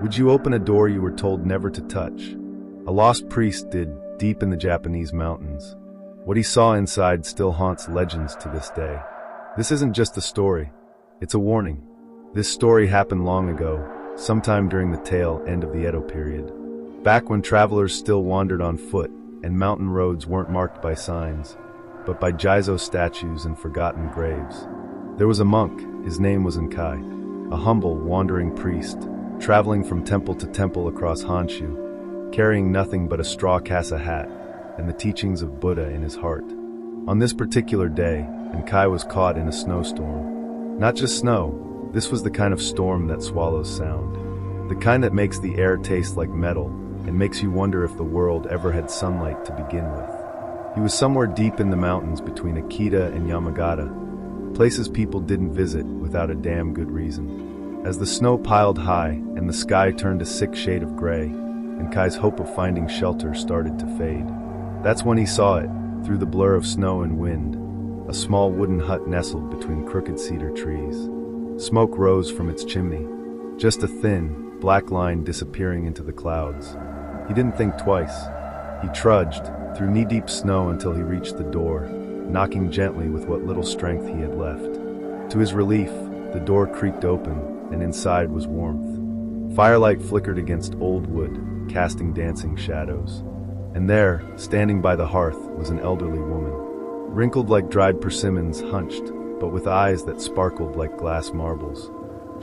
Would you open a door you were told never to touch? A lost priest did, deep in the Japanese mountains. What he saw inside still haunts legends to this day. This isn't just a story, it's a warning. This story happened long ago, sometime during the tail end of the Edo period. Back when travelers still wandered on foot, and mountain roads weren't marked by signs, but by Jizo statues and forgotten graves. There was a monk, his name was Nkai, a humble, wandering priest, traveling from temple to temple across Honshu, carrying nothing but a straw casa hat and the teachings of Buddha in his heart. On this particular day, Nkai was caught in a snowstorm. Not just snow, this was the kind of storm that swallows sound. The kind that makes the air taste like metal and makes you wonder if the world ever had sunlight to begin with. He was somewhere deep in the mountains between Akita and Yamagata, places people didn't visit without a damn good reason. As the snow piled high and the sky turned a sick shade of gray, Nkai's hope of finding shelter started to fade. That's when he saw it, through the blur of snow and wind, a small wooden hut nestled between crooked cedar trees. Smoke rose from its chimney, just a thin, black line disappearing into the clouds. He didn't think twice. He trudged through knee-deep snow until he reached the door, knocking gently with what little strength he had left. To his relief, the door creaked open, and inside was warmth. Firelight flickered against old wood, casting dancing shadows. And there, standing by the hearth, was an elderly woman. Wrinkled like dried persimmons, hunched, but with eyes that sparkled like glass marbles.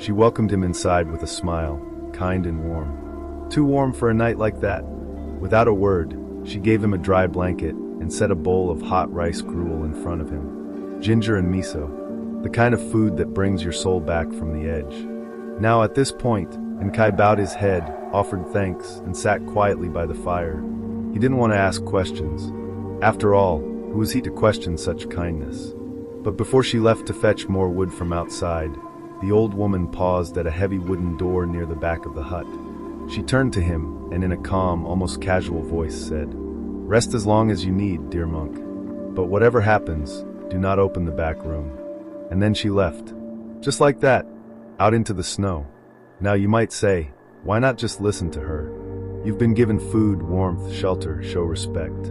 She welcomed him inside with a smile, kind and warm. Too warm for a night like that. Without a word, she gave him a dry blanket and set a bowl of hot rice gruel in front of him. Ginger and miso, the kind of food that brings your soul back from the edge. Now at this point, Nkai bowed his head, offered thanks, and sat quietly by the fire. He didn't want to ask questions. After all, who was he to question such kindness? But before she left to fetch more wood from outside, the old woman paused at a heavy wooden door near the back of the hut. She turned to him and in a calm, almost casual voice said, "Rest as long as you need, dear monk. But whatever happens, do not open the back room." And then she left. Just like that, out into the snow. Now you might say, why not just listen to her? You've been given food, warmth, shelter, show respect.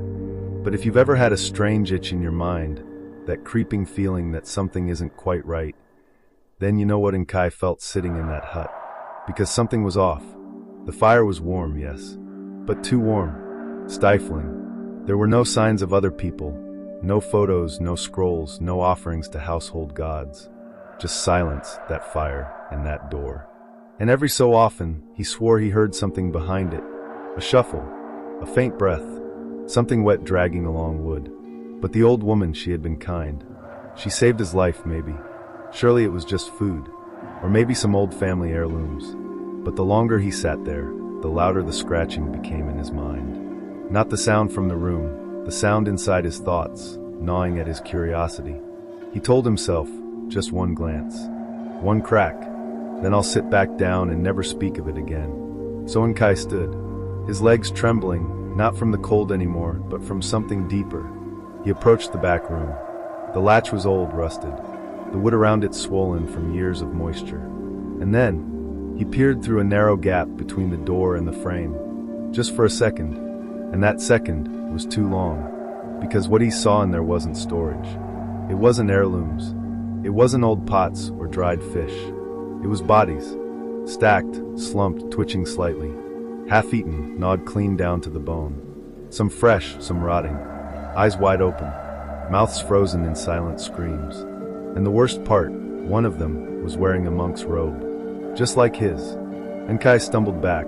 But if you've ever had a strange itch in your mind, that creeping feeling that something isn't quite right, then you know what Nkai felt sitting in that hut. Because something was off. The fire was warm, yes, but too warm, stifling. There were no signs of other people, no photos, no scrolls, no offerings to household gods. Just silence, that fire, and that door. And every so often, he swore he heard something behind it. A shuffle, a faint breath, something wet dragging along wood. But the old woman, she had been kind. She saved his life, maybe. Surely it was just food, or maybe some old family heirlooms. But the longer he sat there, the louder the scratching became in his mind. Not the sound from the room, the sound inside his thoughts, gnawing at his curiosity. He told himself, just one glance, one crack, then I'll sit back down and never speak of it again. So Nkai stood, his legs trembling, not from the cold anymore, but from something deeper. He approached the back room. The latch was old, rusted, the wood around it swollen from years of moisture. And then, he peered through a narrow gap between the door and the frame, just for a second, and that second was too long, because what he saw in there wasn't storage. It wasn't heirlooms. It wasn't old pots or dried fish. It was bodies, stacked, slumped, twitching slightly, half-eaten, gnawed clean down to the bone. Some fresh, some rotting, eyes wide open, mouths frozen in silent screams. And the worst part, one of them was wearing a monk's robe. Just like his. Nkai stumbled back,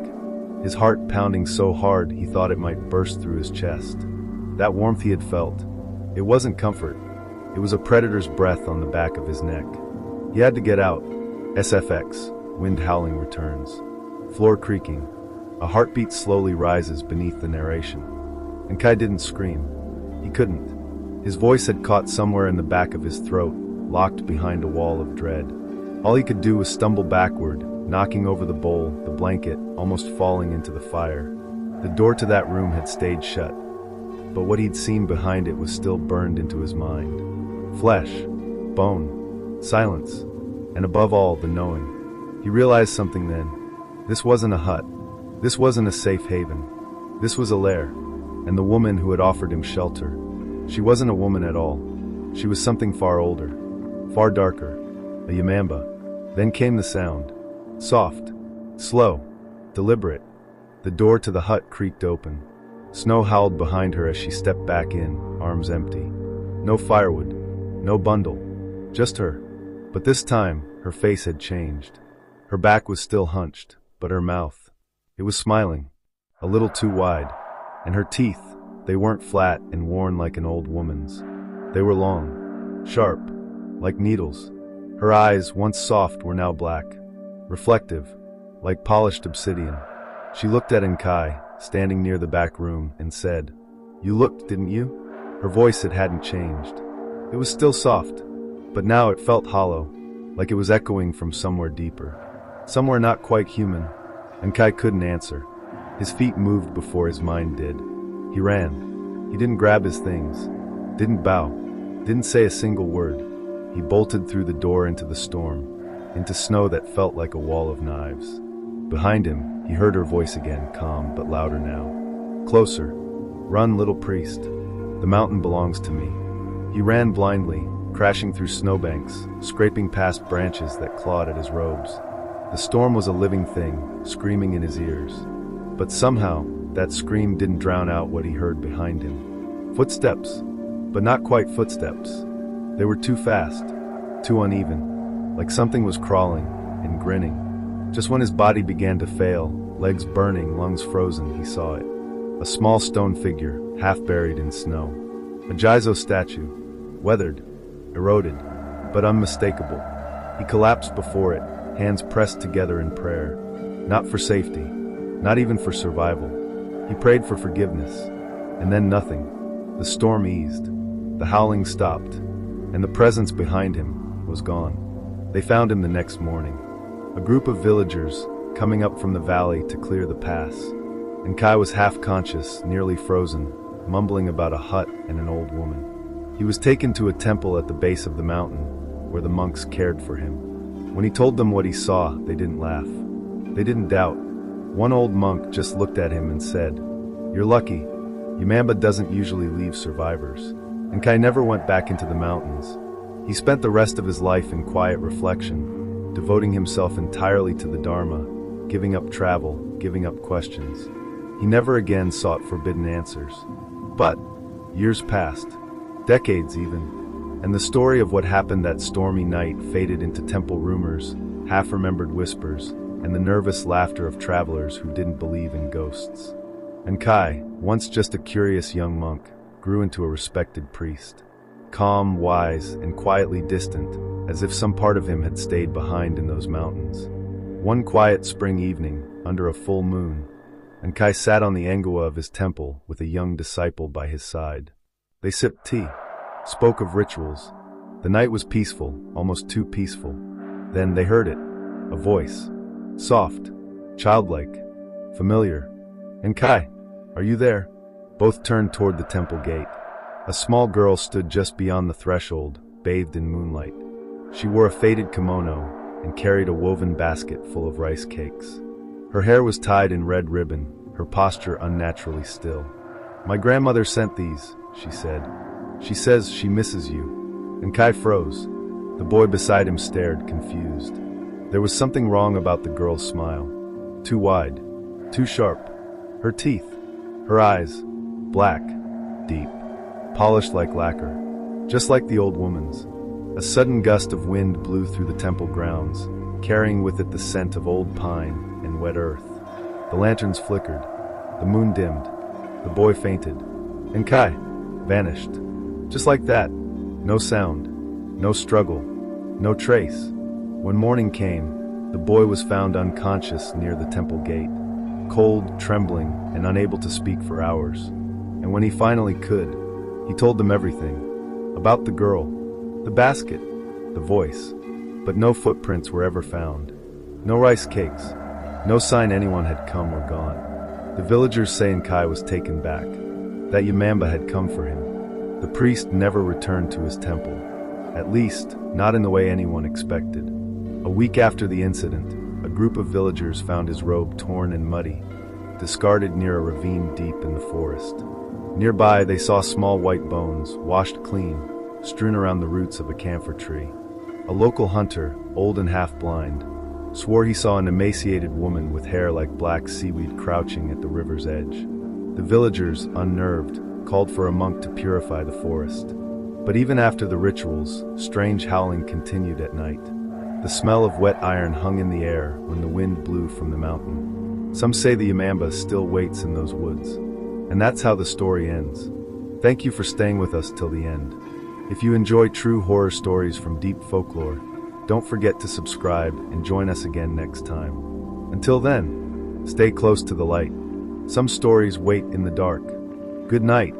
his heart pounding so hard he thought it might burst through his chest. That warmth he had felt, it wasn't comfort. It was a predator's breath on the back of his neck. He had to get out. SFX, wind howling returns. Floor creaking. A heartbeat slowly rises beneath the narration. Nkai didn't scream. He couldn't. His voice had caught somewhere in the back of his throat, locked behind a wall of dread. All he could do was stumble backward, knocking over the bowl, the blanket, almost falling into the fire. The door to that room had stayed shut, but what he'd seen behind it was still burned into his mind. Flesh, bone, silence, and above all, the knowing. He realized something then. This wasn't a hut. This wasn't a safe haven. This was a lair, and the woman who had offered him shelter. She wasn't a woman at all. She was something far older, far darker, a Yamamba. Then came the sound. Soft, slow, deliberate. The door to the hut creaked open. Snow howled behind her as she stepped back in, arms empty. No firewood, no bundle, just her. But this time, her face had changed. Her back was still hunched, but her mouth, it was smiling, a little too wide. And her teeth, they weren't flat and worn like an old woman's. They were long, sharp, like needles. Her eyes, once soft, were now black, reflective, like polished obsidian. She looked at Nkai, standing near the back room, and said, "You looked, didn't you?" Her voice, it hadn't changed. It was still soft, but now it felt hollow, like it was echoing from somewhere deeper. Somewhere not quite human. Nkai couldn't answer. His feet moved before his mind did. He ran. He didn't grab his things, didn't bow, didn't say a single word. He bolted through the door into the storm, into snow that felt like a wall of knives. Behind him, he heard her voice again, calm but louder now. "Closer. Run, little priest. The mountain belongs to me." He ran blindly, crashing through snowbanks, scraping past branches that clawed at his robes. The storm was a living thing, screaming in his ears. But somehow, that scream didn't drown out what he heard behind him. Footsteps, but not quite footsteps. They were too fast, too uneven, like something was crawling and grinning. Just when his body began to fail, legs burning, lungs frozen, he saw it. A small stone figure, half buried in snow. A Jizo statue, weathered, eroded, but unmistakable. He collapsed before it, hands pressed together in prayer. Not for safety, not even for survival. He prayed for forgiveness, and then nothing. The storm eased, the howling stopped, and the presence behind him was gone. They found him the next morning. A group of villagers coming up from the valley to clear the pass. And Kai was half conscious, nearly frozen, mumbling about a hut and an old woman. He was taken to a temple at the base of the mountain, where the monks cared for him. When he told them what he saw, they didn't laugh. They didn't doubt. One old monk just looked at him and said, "You're lucky. Yamamba doesn't usually leave survivors." And Kai never went back into the mountains. He spent the rest of his life in quiet reflection, devoting himself entirely to the Dharma, giving up travel, giving up questions. He never again sought forbidden answers. But years passed, decades even, and the story of what happened that stormy night faded into temple rumors, half-remembered whispers, and the nervous laughter of travelers who didn't believe in ghosts. And Kai, once just a curious young monk, grew into a respected priest. Calm, wise, and quietly distant, as if some part of him had stayed behind in those mountains. One quiet spring evening, under a full moon, and Kai sat on the engwa of his temple with a young disciple by his side. They sipped tea, spoke of rituals. The night was peaceful, almost too peaceful. Then they heard it, a voice, soft, childlike, familiar. "And Kai, are you there?" Both turned toward the temple gate. A small girl stood just beyond the threshold, bathed in moonlight. She wore a faded kimono and carried a woven basket full of rice cakes. Her hair was tied in red ribbon, her posture unnaturally still. "My grandmother sent these," she said. "She says she misses you." And Kai froze. The boy beside him stared, confused. There was something wrong about the girl's smile. Too wide, too sharp. Her teeth, her eyes, black, deep, polished like lacquer, just like the old woman's. A sudden gust of wind blew through the temple grounds, carrying with it the scent of old pine and wet earth. The lanterns flickered, the moon dimmed, the boy fainted, and Kai vanished. Just like that, no sound, no struggle, no trace. When morning came, the boy was found unconscious near the temple gate, cold, trembling, and unable to speak for hours. And when he finally could, he told them everything. About the girl, the basket, the voice. But no footprints were ever found. No rice cakes. No sign anyone had come or gone. The villagers say Nkai was taken back, that Yamamba had come for him. The priest never returned to his temple. At least, not in the way anyone expected. A week after the incident, a group of villagers found his robe torn and muddy, discarded near a ravine deep in the forest. Nearby, they saw small white bones, washed clean, strewn around the roots of a camphor tree. A local hunter, old and half-blind, swore he saw an emaciated woman with hair like black seaweed crouching at the river's edge. The villagers, unnerved, called for a monk to purify the forest. But even after the rituals, strange howling continued at night. The smell of wet iron hung in the air when the wind blew from the mountain. Some say the Yamamba still waits in those woods. And that's how the story ends. Thank you for staying with us till the end. If you enjoy true horror stories from deep folklore, don't forget to subscribe and join us again next time. Until then, stay close to the light. Some stories wait in the dark. Good night.